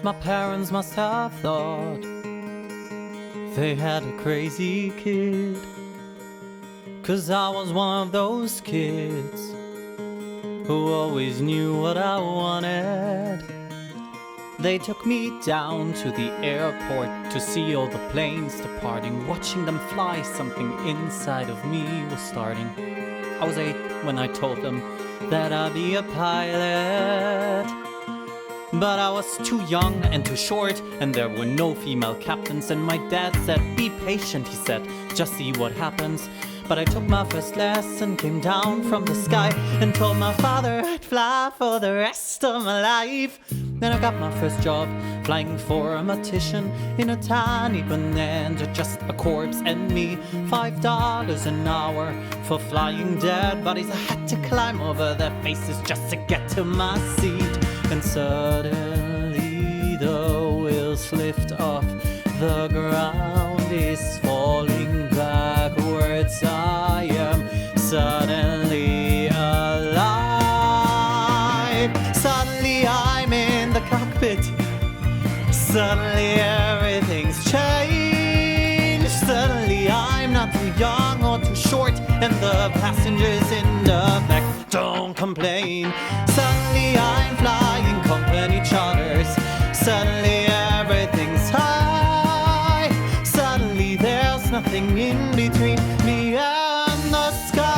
My parents must have thought they had a crazy kid, 'cause I was one of those kids who always knew what I wanted. They took me down to the airport to see all the planes departing. Watching them fly, something inside of me was starting. I was 8 when I told them that I'd be a pilot, but I was too young and too short, and there were no female captains. And my dad said, be patient, he said, just see what happens. But I took my first lesson, came down from the sky, and told my father I'd fly for the rest of my life. Then I got my first job, flying for a mortician in a tiny bonanza, just a corpse and me. $5 an hour for flying dead bodies. I had to climb over their faces just to get to my seat. And suddenly the wheels lift off, the ground is falling backwards. I am suddenly alive. Suddenly I'm in the cockpit. Suddenly everything's changed. Suddenly I'm not too young or too short, and the passengers in the back don't complain. Suddenly I'm flying company charters. Suddenly everything's high. Suddenly there's nothing in between me and the sky.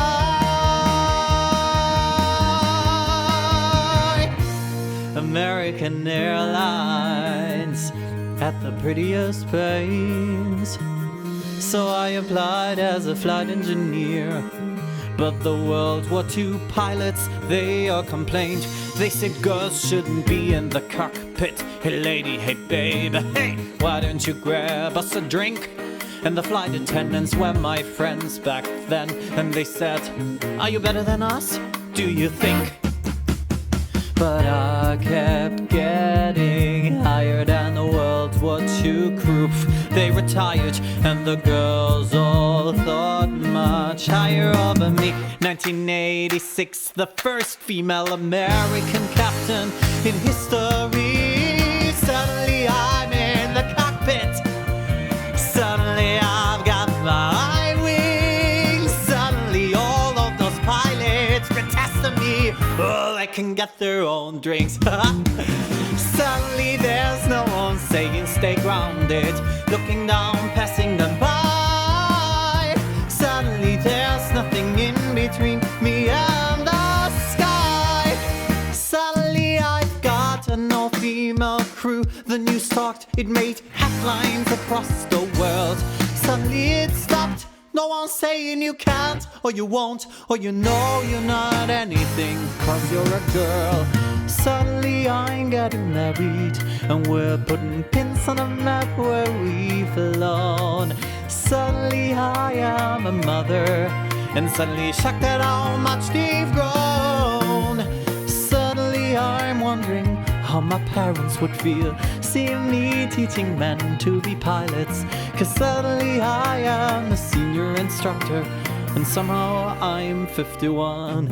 American Airlines had the prettiest planes, so I applied as a flight engineer. But the World War II pilots, they all complained. They said girls shouldn't be in the cockpit. Hey lady, hey babe, hey, why don't you grab us a drink? And the flight attendants were my friends back then, and they said, are you better than us, do you think? But I kept getting higher than the World War II crew. They retired, and the girls all thought much higher of me. 1986, the first female American captain in history. Suddenly I'm in the cockpit. Suddenly I've got my wings. Suddenly all of those pilots protest to me. Oh, they can get their own drinks. Suddenly there's no one saying stay grounded, looking down, passing them by. Suddenly there's nothing in between me and the sky. Suddenly I've got an all-female crew. The news talked, it made headlines across the world. Suddenly it stopped. No one's saying you can't, or you won't, or you know you're not anything, 'cause you're a girl. Suddenly I'm getting married, and we're putting pins on a map where we've flown. Suddenly I am a mother, and suddenly shocked at how much they've grown. Suddenly I'm wondering how my parents would feel seeing me teaching men to be pilots. 'Cause suddenly I am a senior instructor, and somehow I'm 51.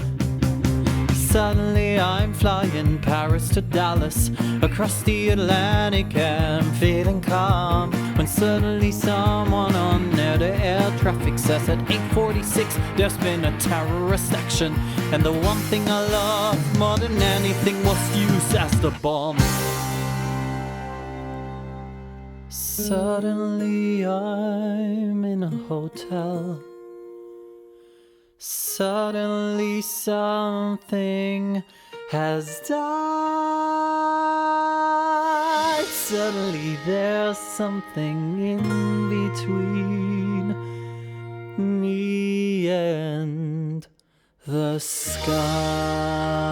Suddenly I'm flying Paris to Dallas, across the Atlantic and feeling calm, when suddenly someone on air-to-air traffic says at 8:46 there's been a terrorist action, and the one thing I love more than anything was used as the bomb. Suddenly I'm in a hotel. Suddenly something has died. Suddenly there's something in between me and the sky.